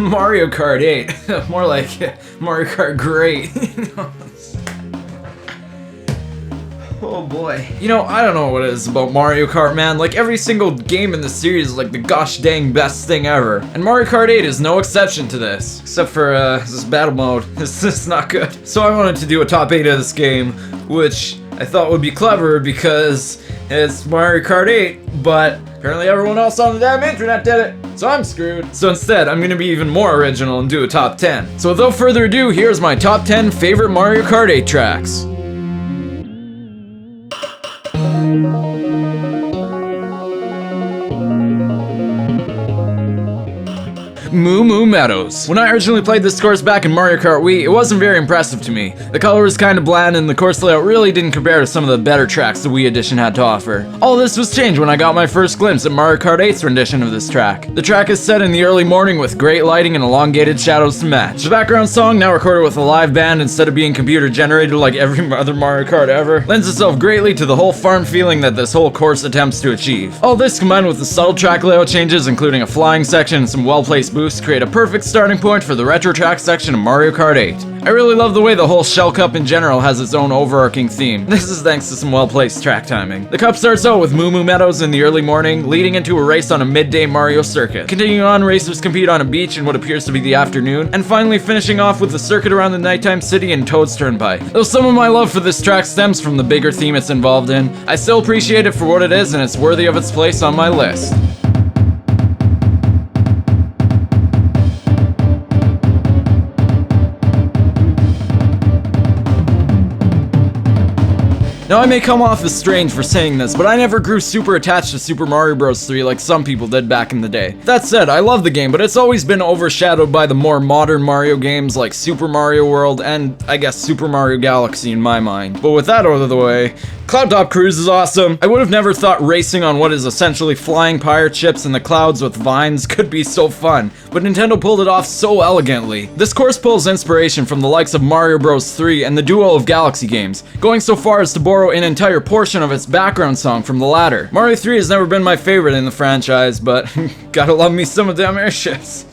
Mario Kart 8. More like Mario Kart Great. Oh boy. You know, I don't know what it is about Mario Kart, man. Like, every single game in the series is like the gosh dang best thing ever. And Mario Kart 8 is no exception to this. Except for, this battle mode. This is not good. So I wanted to do a top 8 of this game, which I thought would be clever because it's Mario Kart 8, but apparently everyone else on the damn internet did it. So I'm screwed. So instead, I'm gonna be even more original and do a top 10. So without further ado, here's my top 10 favorite Mario Kart 8 tracks. Moo Moo Meadows. When I originally played this course back in Mario Kart Wii, it wasn't very impressive to me. The color was kinda bland and the course layout really didn't compare to some of the better tracks the Wii edition had to offer. All this was changed when I got my first glimpse at Mario Kart 8's rendition of this track. The track is set in the early morning with great lighting and elongated shadows to match. The background song, now recorded with a live band instead of being computer generated like every other Mario Kart ever, lends itself greatly to the whole farm feeling that this whole course attempts to achieve. All this combined with the subtle track layout changes, including a flying section and some well-placed boosts, create a perfect starting point for the retro track section of Mario Kart 8. I really love the way the whole Shell Cup in general has its own overarching theme. This is thanks to some well-placed track timing. The cup starts out with Moo Moo Meadows in the early morning, leading into a race on a midday Mario circuit. Continuing on, racers compete on a beach in what appears to be the afternoon, and finally finishing off with the circuit around the nighttime city in Toad's Turnpike. Though some of my love for this track stems from the bigger theme it's involved in, I still appreciate it for what it is and it's worthy of its place on my list. Now I may come off as strange for saying this, but I never grew super attached to Super Mario Bros. 3 like some people did back in the day. That said, I love the game, but it's always been overshadowed by the more modern Mario games like Super Mario World and, I guess, Super Mario Galaxy in my mind. But with that out of the way, Cloud Top Cruise is awesome. I would have never thought racing on what is essentially flying pirate ships in the clouds with vines could be so fun, but Nintendo pulled it off so elegantly. This course pulls inspiration from the likes of Mario Bros. 3 and the duo of Galaxy games, going so far as to borrow an entire portion of its background song from the latter. Mario 3 has never been my favorite in the franchise, but gotta love me some of them airships.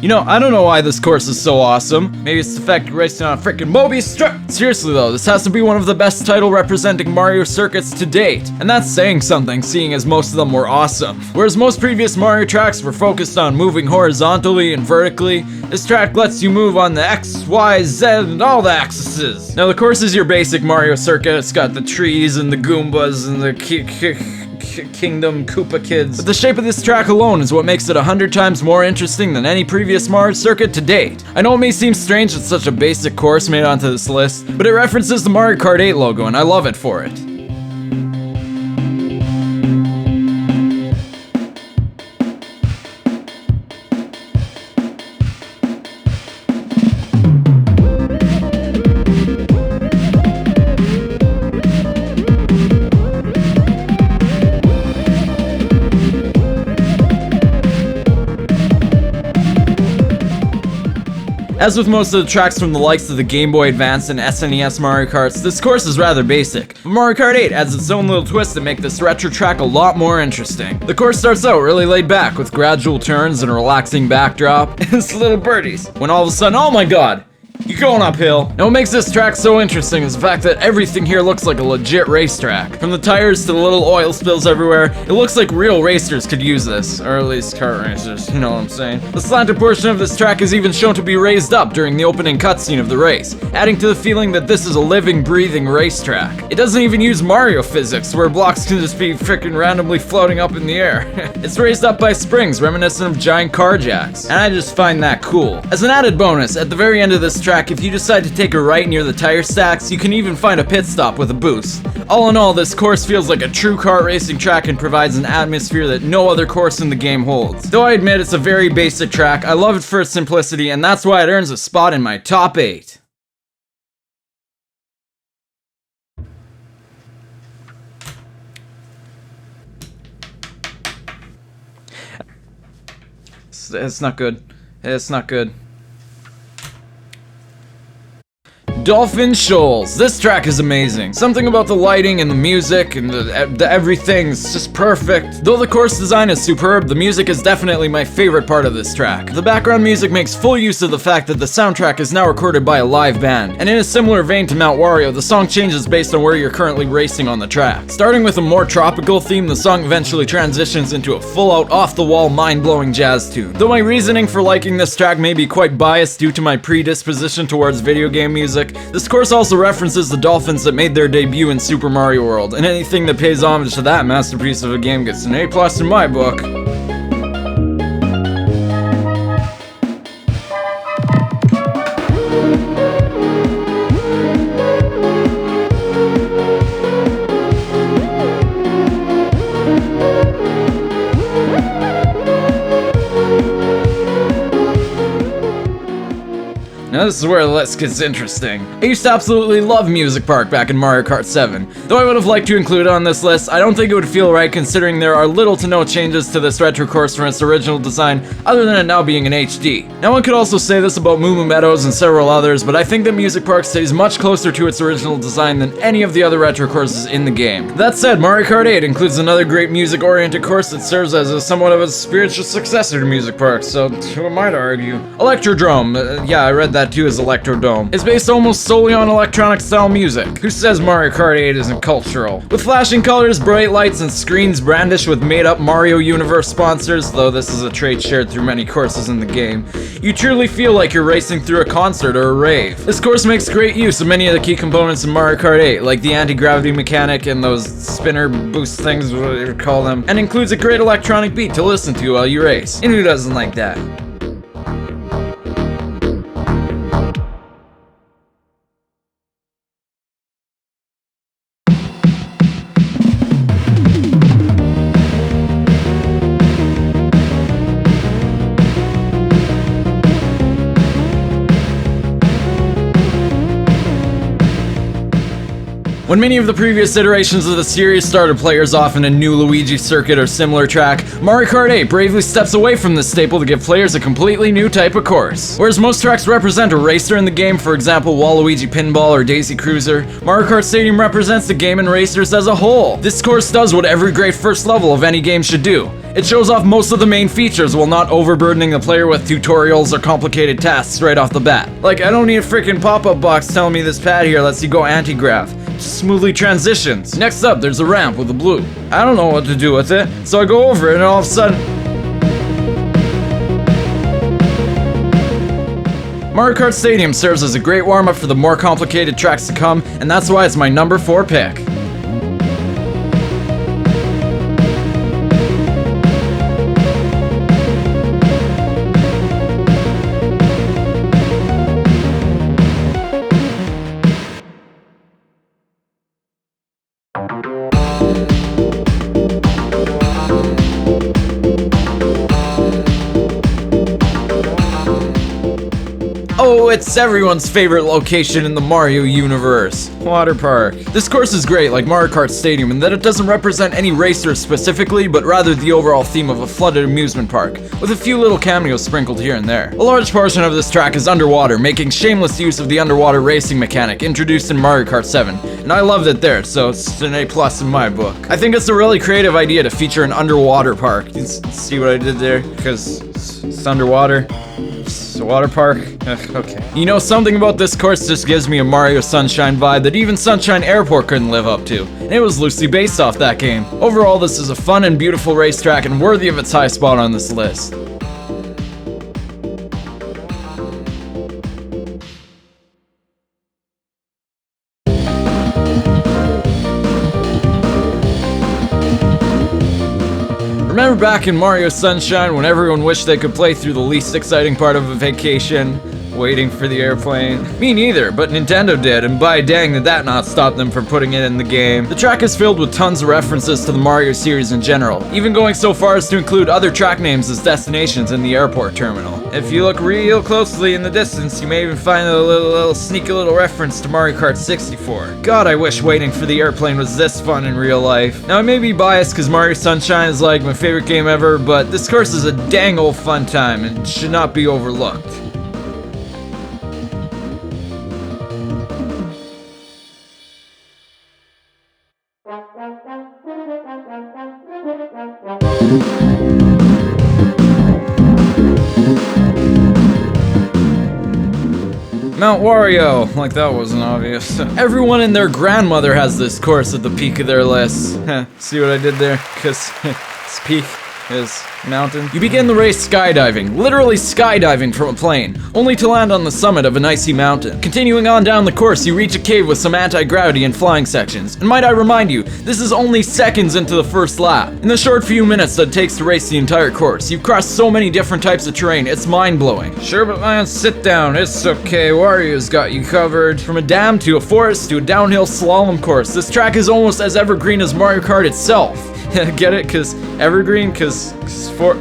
You know, I don't know why this course is so awesome. Maybe it's the fact you're racing on a freaking Mobius strip. Seriously though, this has to be one of the best title representing Mario circuits to date. And that's saying something, seeing as most of them were awesome. Whereas most previous Mario tracks were focused on moving horizontally and vertically, this track lets you move on the X, Y, Z, and all the axes. Now the course is your basic Mario circuit. It's got the trees and the Goombas and the Kingdom Koopa Kids. But the shape of this track alone is what makes it 100 times more interesting than any previous Mario circuit to date. I know it may seem strange that such a basic course made onto this list, but it references the Mario Kart 8 logo and I love it for it. As with most of the tracks from the likes of the Game Boy Advance and SNES Mario Karts, this course is rather basic, but Mario Kart 8 adds its own little twist to make this retro track a lot more interesting. The course starts out really laid back with gradual turns and a relaxing backdrop, and it's little birdies, when all of a sudden, oh my god! You're going uphill. Now what makes this track so interesting is the fact that everything here looks like a legit racetrack. From the tires to the little oil spills everywhere, it looks like real racers could use this, or at least kart racers, you know what I'm saying. The slanted portion of this track is even shown to be raised up during the opening cutscene of the race, adding to the feeling that this is a living, breathing racetrack. It doesn't even use Mario physics, where blocks can just be freaking randomly floating up in the air. It's raised up by springs reminiscent of giant car jacks, and I just find that cool. As an added bonus, at the very end of this track, if you decide to take a right near the tire stacks, you can even find a pit stop with a boost. All in all, this course feels like a true kart racing track and provides an atmosphere that no other course in the game holds. Though I admit it's a very basic track, I love it for its simplicity, and that's why it earns a spot in my top 8. It's not good. It's not good. Dolphin Shoals. This track is amazing. Something about the lighting and the music and the everything's just perfect. Though the course design is superb, the music is definitely my favorite part of this track. The background music makes full use of the fact that the soundtrack is now recorded by a live band, and in a similar vein to Mount Wario, the song changes based on where you're currently racing on the track. Starting with a more tropical theme, the song eventually transitions into a full-out, off-the-wall, mind-blowing jazz tune. Though my reasoning for liking this track may be quite biased due to my predisposition towards video game music, this course also references the dolphins that made their debut in Super Mario World, and anything that pays homage to that masterpiece of a game gets an A+ in my book. Now this is where the list gets interesting. I used to absolutely love Music Park back in Mario Kart 7. Though I would have liked to include it on this list, I don't think it would feel right considering there are little to no changes to this retro course from its original design other than it now being in HD. Now one could also say this about Moo Moo Meadows and several others, but I think that Music Park stays much closer to its original design than any of the other retro courses in the game. That said, Mario Kart 8 includes another great music-oriented course that serves as somewhat of a spiritual successor to Music Park, so who am I to argue? Electrodrome, yeah, I read that too as Electrodome. It's based almost solely on electronic style music. Who says Mario Kart 8 isn't cultural? With flashing colors, bright lights, and screens brandished with made-up Mario Universe sponsors, though this is a trait shared through many courses in the game, you truly feel like you're racing through a concert or a rave. This course makes great use of many of the key components in Mario Kart 8, like the anti-gravity mechanic and those spinner boost things, whatever you call them, and includes a great electronic beat to listen to while you race. And who doesn't like that? When many of the previous iterations of the series started players off in a new Luigi circuit or similar track, Mario Kart 8 bravely steps away from this staple to give players a completely new type of course. Whereas most tracks represent a racer in the game, for example Waluigi Pinball or Daisy Cruiser, Mario Kart Stadium represents the game and racers as a whole. This course does what every great first level of any game should do. It shows off most of the main features while not overburdening the player with tutorials or complicated tasks right off the bat. Like, I don't need a freaking pop-up box telling me this pad here lets you go anti-grav. Just smoothly transitions. Next up, there's a ramp with a blue. I don't know what to do with it, so I go over it and all of a sudden... Mario Kart Stadium serves as a great warm-up for the more complicated tracks to come, and that's why it's my number 4 pick. Oh, it's everyone's favorite location in the Mario universe, Water Park. This course is great, like Mario Kart Stadium, in that it doesn't represent any racers specifically, but rather the overall theme of a flooded amusement park, with a few little cameos sprinkled here and there. A large portion of this track is underwater, making shameless use of the underwater racing mechanic introduced in Mario Kart 7, and I loved it there, so it's an A+ in my book. I think it's a really creative idea to feature an underwater park. You see what I did there? Because it's underwater. It's a water park. Okay. You know, something about this course just gives me a Mario Sunshine vibe that even Sunshine Airport couldn't live up to, and it was loosely based off that game. Overall, this is a fun and beautiful racetrack and worthy of its high spot on this list. Remember back in Mario Sunshine when everyone wished they could play through the least exciting part of a vacation? Waiting for the airplane? Me neither, but Nintendo did, and by dang did that not stop them from putting it in the game. The track is filled with tons of references to the Mario series in general, even going so far as to include other track names as destinations in the airport terminal. If you look real closely in the distance, you may even find a little sneaky little reference to Mario Kart 64. God, I wish Waiting for the Airplane was this fun in real life. Now I may be biased because Mario Sunshine is like my favorite game ever, but this course is a dang old fun time and should not be overlooked. Mount Wario, like that wasn't obvious. Everyone and their grandmother has this course at the peak of their list. See what I did there? Cause it's peak is mountain. You begin the race skydiving, literally skydiving from a plane, only to land on the summit of an icy mountain. Continuing on down the course, you reach a cave with some anti-gravity and flying sections. And might I remind you, this is only seconds into the first lap. In the short few minutes that it takes to race the entire course, you've crossed so many different types of terrain, it's mind-blowing. Sure, but man, sit down, it's okay, Wario's got you covered. From a dam to a forest to a downhill slalom course, this track is almost as evergreen as Mario Kart itself. Get it? Cause evergreen? Cause for...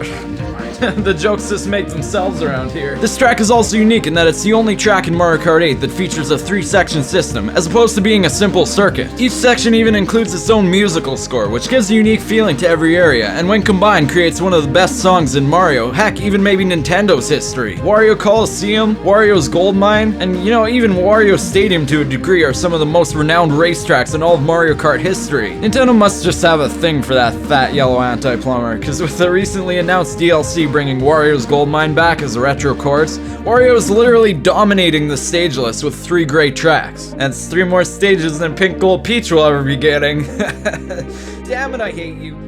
The jokes just make themselves around here. This track is also unique in that it's the only track in Mario Kart 8 that features a 3-section system, as opposed to being a simple circuit. Each section even includes its own musical score, which gives a unique feeling to every area, and when combined creates one of the best songs in Mario, heck, even maybe Nintendo's history. Wario Coliseum, Wario's Gold Mine, and you know, even Wario Stadium to a degree are some of the most renowned racetracks in all of Mario Kart history. Nintendo must just have a thing for that fat yellow anti-plumber, because with the recently announced DLC bringing Wario's Gold Mine back as a retro course, Wario is literally dominating the stage list with 3 great tracks. That's 3 more stages than Pink Gold Peach will ever be getting. Damn it, I hate you.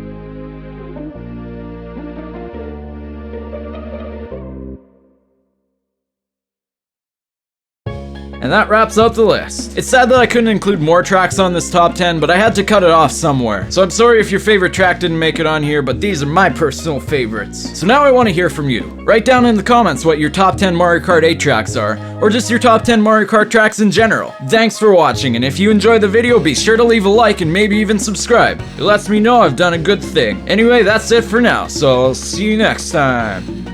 And that wraps out the list. It's sad that I couldn't include more tracks on this top 10, but I had to cut it off somewhere. So I'm sorry if your favorite track didn't make it on here, but these are my personal favorites. So now I want to hear from you. Write down in the comments what your top 10 Mario Kart 8 tracks are, or just your top 10 Mario Kart tracks in general. Thanks for watching, and if you enjoyed the video, be sure to leave a like and maybe even subscribe. It lets me know I've done a good thing. Anyway, that's it for now, so I'll see you next time.